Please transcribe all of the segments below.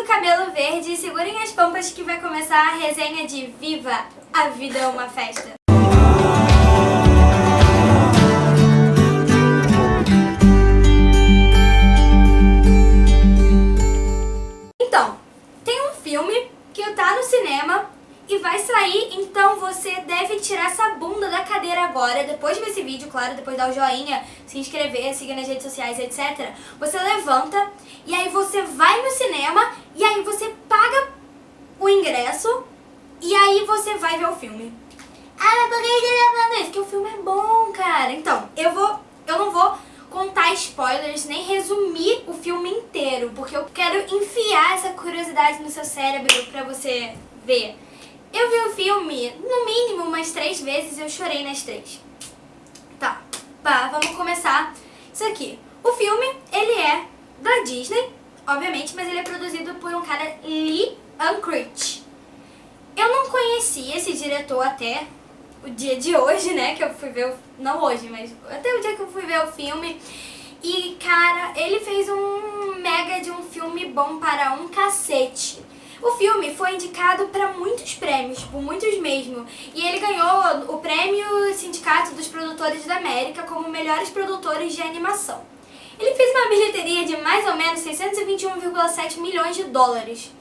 do cabelo verde, segurem as pompas que vai começar a resenha de Viva! A vida é uma festa! Então, tem um filme que tá no cinema e vai sair, então você deve tirar essa bunda da cadeira agora, depois de ver esse vídeo, claro, depois dar o joinha, se inscrever, seguir nas redes sociais, etc. Você levanta e aí você vai no cinema e aí você paga o ingresso e aí você vai ver o filme. Ah, mas por que você tá falando isso? Porque o filme é bom, cara. Então, eu não vou contar spoilers, nem resumir o filme inteiro, porque eu quero enfiar essa curiosidade no seu cérebro pra você ver. Eu vi o filme, no mínimo, umas 3 vezes e eu chorei nas 3. Tá, vamos começar isso aqui. O filme, ele é da Disney, obviamente, mas ele é produzido por um cara, Lee Unkrich. Eu não conhecia esse diretor até o dia de hoje, né, que eu fui ver, não hoje, mas até o dia que eu fui ver o filme. E, cara, ele fez um mega de um filme bom para um cacete. O filme foi indicado para muitos prêmios, tipo, muitos mesmo. E ele ganhou o prêmio Sindicato dos Produtores da América como melhores produtores de animação. Ele fez uma bilheteria de mais ou menos 621,7 milhões de dólares.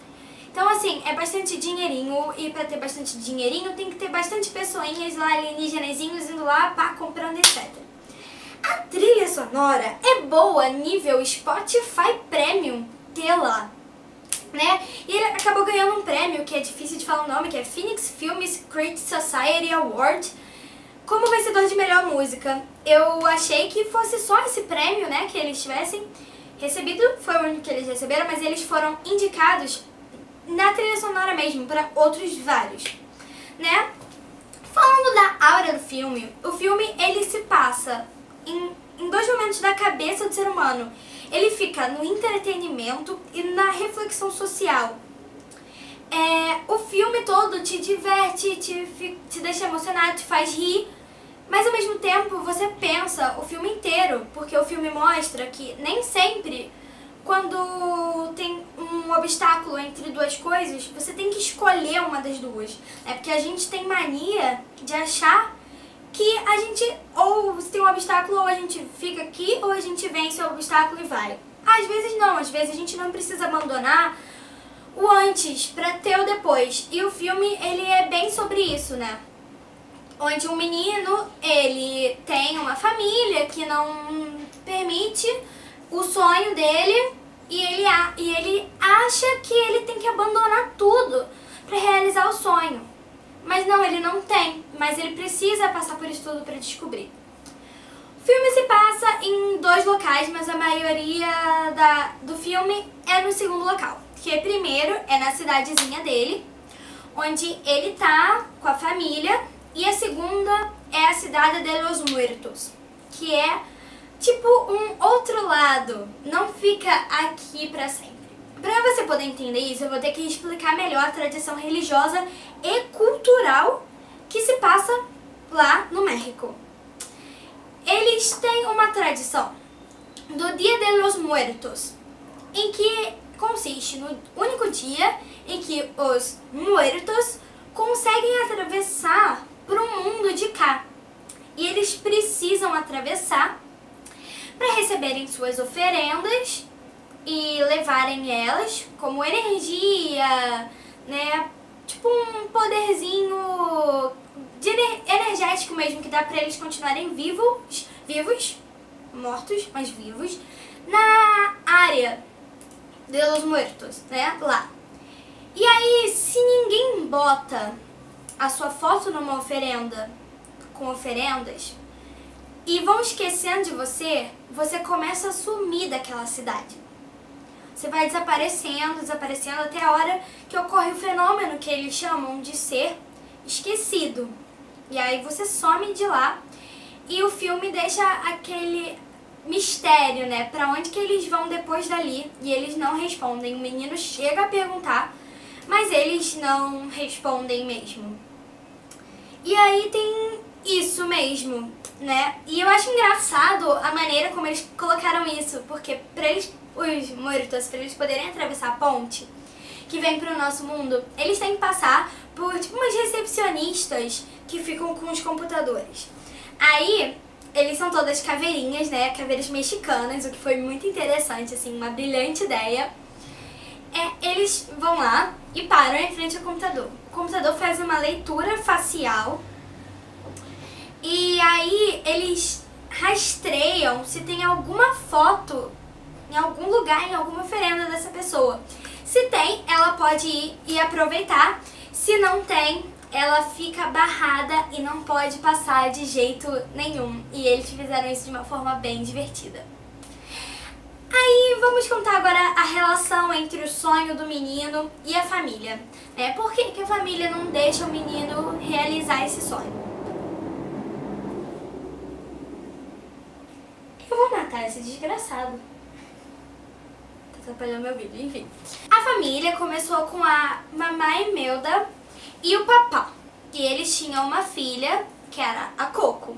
Então, assim, é bastante dinheirinho, e pra ter bastante dinheirinho tem que ter bastante pessoinhas lá, alienígenazinhos indo lá, pá, comprando, etc. A trilha sonora é boa, nível Spotify Premium, lá, né? E ele acabou ganhando um prêmio, que é difícil de falar o nome, que é Phoenix Films Critics Society Award, como vencedor de melhor música. Eu achei que fosse só esse prêmio, né, que eles tivessem recebido, foi o único que eles receberam, mas eles foram indicados na trilha sonora mesmo, para outros vários, né? Falando da aura do filme, o filme ele se passa em 2 momentos da cabeça do ser humano. Ele fica no entretenimento e na reflexão social. O filme todo te diverte, te deixa emocionado, te faz rir, mas ao mesmo tempo você pensa o filme inteiro, porque o filme mostra que nem sempre, quando tem um obstáculo entre 2 coisas, você tem que escolher uma das duas. Porque a gente tem mania de achar que a gente, ou se tem um obstáculo, ou a gente fica aqui, ou a gente vence o obstáculo e vai. Às vezes não, às vezes a gente não precisa abandonar o antes pra ter o depois. E o filme, ele é bem sobre isso, né? Onde um menino, ele tem uma família que não permite o sonho dele e ele acha que ele tem que abandonar tudo pra realizar o sonho. Mas não, ele não tem, mas ele precisa passar por isso tudo pra descobrir. O filme se passa em 2 locais, mas a maioria do filme é no segundo local. Que primeiro é na cidadezinha dele, onde ele tá com a família, e a segunda é a cidade de Los Muertos, que é tipo um outro lado, não fica aqui pra sempre. Pra você poder entender isso, eu vou ter que explicar melhor a tradição religiosa e cultural que se passa lá no México. Eles têm uma tradição do Dia de los Muertos, em que consiste no único dia em que os muertos conseguem atravessar para o mundo de cá. E eles precisam atravessar para receberem suas oferendas e levarem elas como energia, né? Tipo um poderzinho energético mesmo, que dá para eles continuarem vivos, mortos, mas vivos, na área de los muertos, né? Lá. E aí, se ninguém bota a sua foto numa oferenda, com oferendas, e vão esquecendo de você, você começa a sumir daquela cidade. Você vai desaparecendo até a hora que ocorre o fenômeno que eles chamam de ser esquecido. E aí você some de lá e o filme deixa aquele mistério, né? Pra onde que eles vão depois dali, e eles não respondem. O menino chega a perguntar, mas eles não respondem mesmo. E aí tem isso mesmo, né? E eu acho engraçado a maneira como eles colocaram isso, porque pra eles, os muertos, pra eles poderem atravessar a ponte, que vêm pro nosso mundo, eles têm que passar por tipo umas recepcionistas que ficam com os computadores. Aí, eles são todas caveirinhas, né? Caveiras mexicanas, o que foi muito interessante, assim, uma brilhante ideia. Eles vão lá e param em frente ao computador. O computador faz uma leitura facial e aí eles rastreiam se tem alguma foto em algum lugar, em alguma oferenda dessa pessoa. Se tem, ela pode ir e aproveitar. Se não tem, ela fica barrada e não pode passar de jeito nenhum. E eles fizeram isso de uma forma bem divertida. Aí vamos contar agora a relação entre o sonho do menino e a família, né? Por que que a família não deixa o menino realizar esse sonho? Eu vou matar esse desgraçado. Tá atrapalhando meu vídeo, enfim. A família começou com a mamãe Imelda e o papá. E eles tinham uma filha, que era a Coco.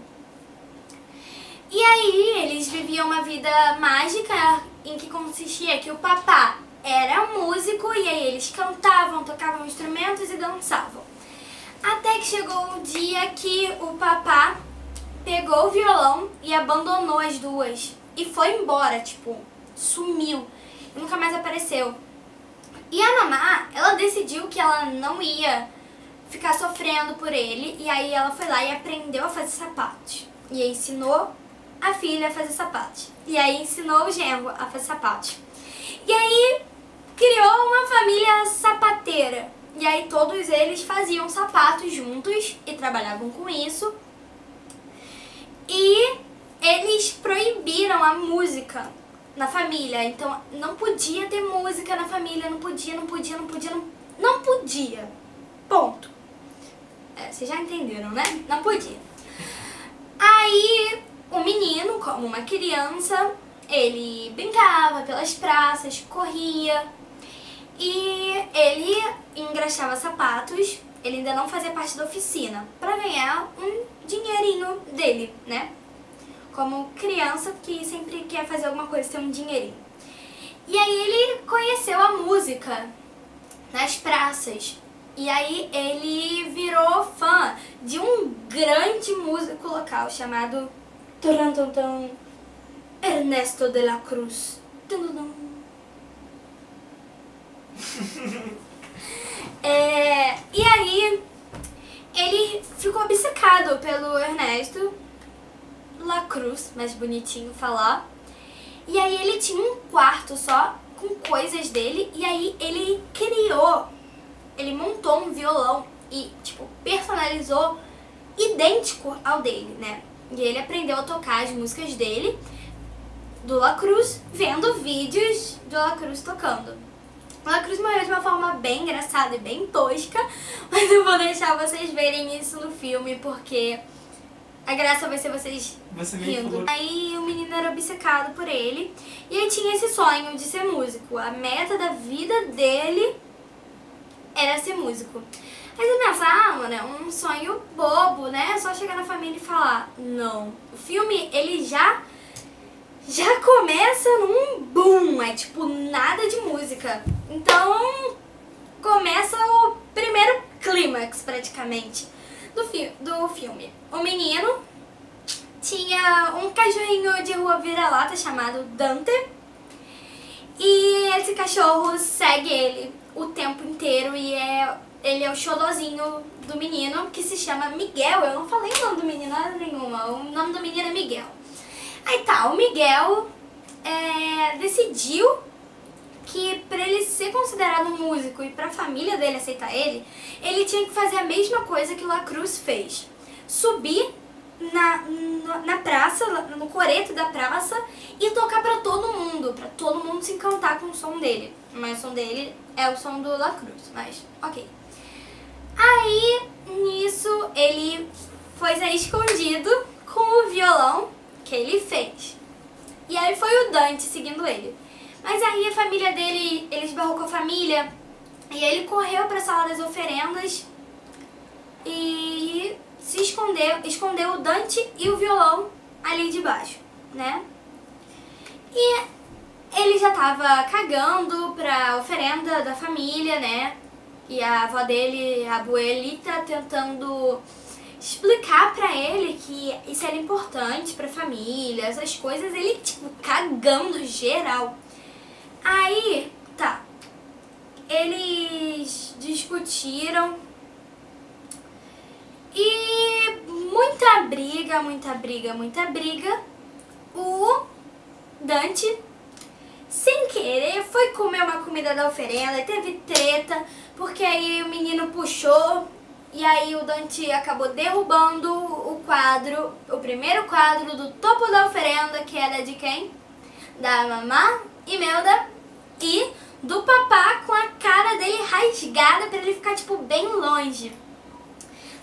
E aí eles viviam uma vida mágica em que consistia que o papá era músico e aí eles cantavam, tocavam instrumentos e dançavam. Até que chegou o dia que o papá pegou o violão e abandonou as duas e foi embora, tipo, sumiu e nunca mais apareceu. E a mamá, ela decidiu que ela não ia ficar sofrendo por ele e aí ela foi lá e aprendeu a fazer sapatos e aí ensinou a filha a fazer sapatos. E aí ensinou o genro a fazer sapatos. E aí criou uma família sapateira. E aí todos eles faziam sapatos juntos e trabalhavam com isso. E eles proibiram a música na família. Então não podia ter música na família, não podia. Ponto. Vocês já entenderam, né? Não podia. Aí o menino, como uma criança, ele brincava pelas praças, corria e ele engraxava sapatos. Ele ainda não fazia parte da oficina para ganhar um dinheirinho dele, né? Como criança que sempre quer fazer alguma coisa, ter um dinheirinho. E aí ele conheceu a música nas praças. E aí ele virou fã de um grande músico local chamado Ernesto de la Cruz. E aí ele ficou obcecado pelo Ernesto La Cruz, mais bonitinho falar. E aí ele tinha um quarto só com coisas dele e aí ele montou um violão e tipo personalizou idêntico ao dele, né? E ele aprendeu a tocar as músicas dele, do La Cruz, vendo vídeos do La Cruz tocando. O La Cruz morreu de uma forma bem engraçada e bem tosca, mas eu vou deixar vocês verem isso no filme, porque a graça vai ser vocês rindo. Aí o menino era obcecado por ele, e ele tinha esse sonho de ser músico. A meta da vida dele era ser músico. Aí você pensa, mano, é um sonho bobo, né? É só chegar na família e falar. Não. O filme, ele já começa num boom. É tipo nada de música. Então, começa o primeiro clímax, praticamente, do filme. O menino tinha um cachorrinho de rua vira-lata chamado Dante. E esse cachorro segue ele o tempo inteiro e ele é o xodozinho do menino, que se chama Miguel. Eu não falei o nome do menino nada nenhuma. O nome do menino é Miguel. Aí tá, o Miguel decidiu que pra ele ser considerado um músico e pra família dele aceitar ele, ele tinha que fazer a mesma coisa que o La Cruz fez. Subir na praça, no coreto da praça e tocar pra todo mundo se encantar com o som dele. Mas o som dele é o som do La Cruz, mas ok. Aí, nisso, ele foi sair escondido com o violão que ele fez. E aí foi o Dante seguindo ele. Mas aí a família dele, ele esbarrou com a família e ele correu pra sala das oferendas e se escondeu o Dante e o violão ali debaixo, né? E ele já tava cagando pra oferenda da família, né? E a avó dele, a abuelita, tentando explicar pra ele que isso era importante pra família, essas coisas, ele, tipo, cagando geral. Aí, tá, eles discutiram e muita briga, o Dante, sem querer, foi comer uma comida da oferenda, teve treta, porque aí o menino puxou e aí o Dante acabou derrubando o quadro, o primeiro quadro do topo da oferenda, que era de quem? Da mamá Imelda e do papá, com a cara dele rasgada pra ele ficar, tipo, bem longe.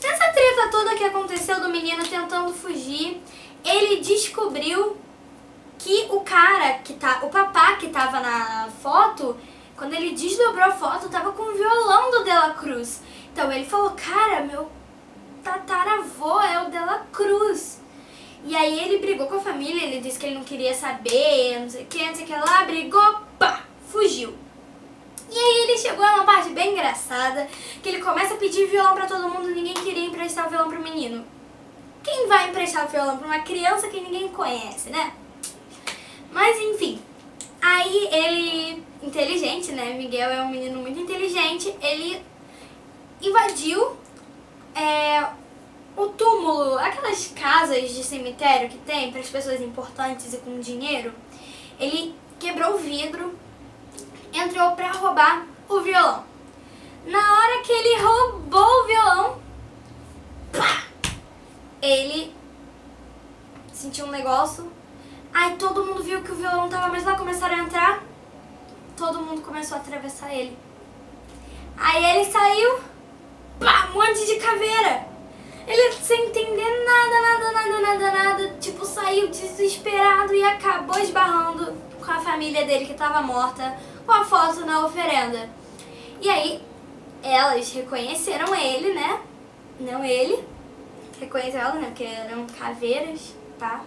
Nessa treta toda que aconteceu do menino tentando fugir, ele descobriu que o papá que tava na foto, quando ele desdobrou a foto, tava com o violão do Dela Cruz. Então ele falou, cara, meu tataravô é o Dela Cruz. E aí ele brigou com a família, ele disse que ele não queria saber, não sei o que lá, brigou, pá, fugiu. E aí ele chegou a uma parte bem engraçada, que ele começa a pedir violão pra todo mundo, ninguém queria emprestar o violão pro menino. Quem vai emprestar o violão pra uma criança que ninguém conhece, né? Mas enfim, aí ele, inteligente, né? Miguel é um menino muito inteligente, ele invadiu o túmulo, aquelas casas de cemitério que tem para as pessoas importantes e com dinheiro. Ele quebrou o vidro, entrou pra roubar o violão. Na hora que ele roubou o violão, pá, ele sentiu um negócio. Aí todo mundo viu que o violão tava mais lá, começaram a entrar. Todo mundo começou a atravessar ele. Aí ele saiu, pá, um monte de caveira. Ele sem entender nada, tipo, saiu desesperado e acabou esbarrando com a família dele que tava morta, com a foto na oferenda. E aí, elas reconheceram ele, né? Não ele. Reconheceram ela, né? Porque eram caveiras, tá?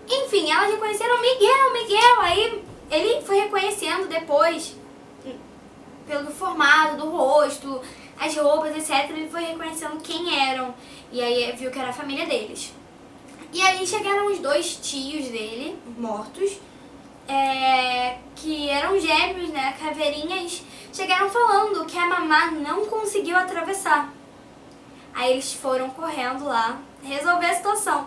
Enfim, elas reconheceram Miguel. Aí ele foi reconhecendo depois, pelo formato do rosto, as roupas, etc. Ele foi reconhecendo quem eram. E aí viu que era a família deles. E aí chegaram os dois tios dele, mortos, que eram gêmeos, né, caveirinhas, chegaram falando que a mamá não conseguiu atravessar. Aí eles foram correndo lá resolver a situação.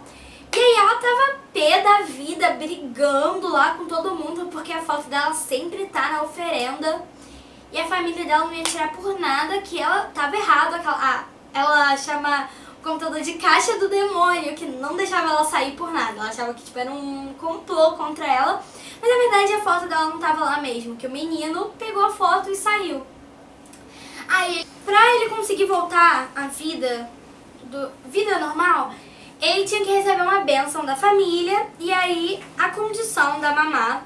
E aí ela tava pé da vida, brigando lá com todo mundo, porque a foto dela sempre tá na oferenda. E a família dela não ia tirar por nada, que ela tava errado. Ela chama o computador de caixa do demônio, que não deixava ela sair por nada. Ela achava que tipo, era um complô contra ela. Mas na verdade a foto dela não tava lá mesmo, que o menino pegou a foto e saiu. Aí, pra ele conseguir voltar à vida normal, ele tinha que receber uma bênção da família. E aí a condição da mamá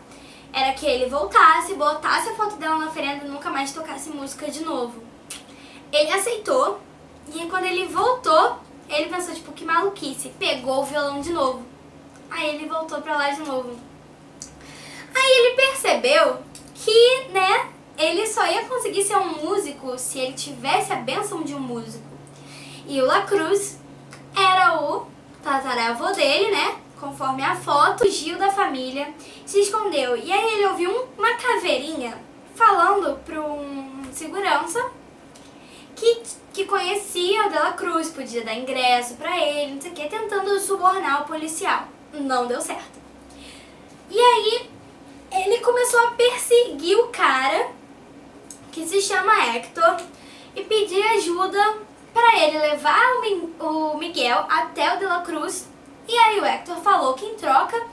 era que ele voltasse, botasse a foto dela na oferenda e nunca mais tocasse música de novo. Ele aceitou, e aí quando ele voltou, ele pensou, tipo, que maluquice, pegou o violão de novo. Aí ele voltou pra lá de novo. Aí ele percebeu que, né, ele só ia conseguir ser um músico se ele tivesse a bênção de um músico. E o La Cruz era o tataravô dele, né? Conforme a foto, fugiu da família, se escondeu. E aí ele ouviu uma caveirinha falando para um segurança que conhecia o Dela Cruz, podia dar ingresso para ele, não sei o que, tentando subornar o policial. Não deu certo. E aí ele começou a perseguir o cara, que se chama Hector, e pedir ajuda para ele levar o Miguel até o Dela Cruz. E aí o Hector falou que em troca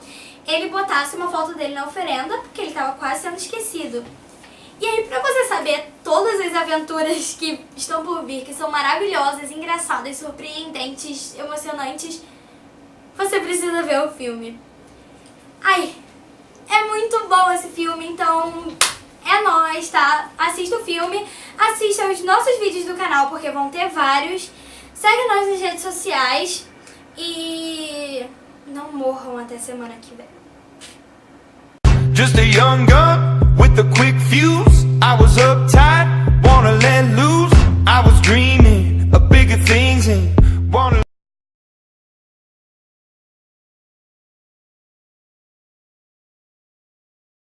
ele botasse uma foto dele na oferenda, porque ele estava quase sendo esquecido. E aí, pra você saber todas as aventuras que estão por vir, que são maravilhosas, engraçadas, surpreendentes, emocionantes, você precisa ver o filme. Ai, é muito bom esse filme, então é nóis, tá? Assista o filme, assista os nossos vídeos do canal, porque vão ter vários. Segue nós nas redes sociais e não morram até semana que vem. Just a young gun with a quick fuse. I was uptight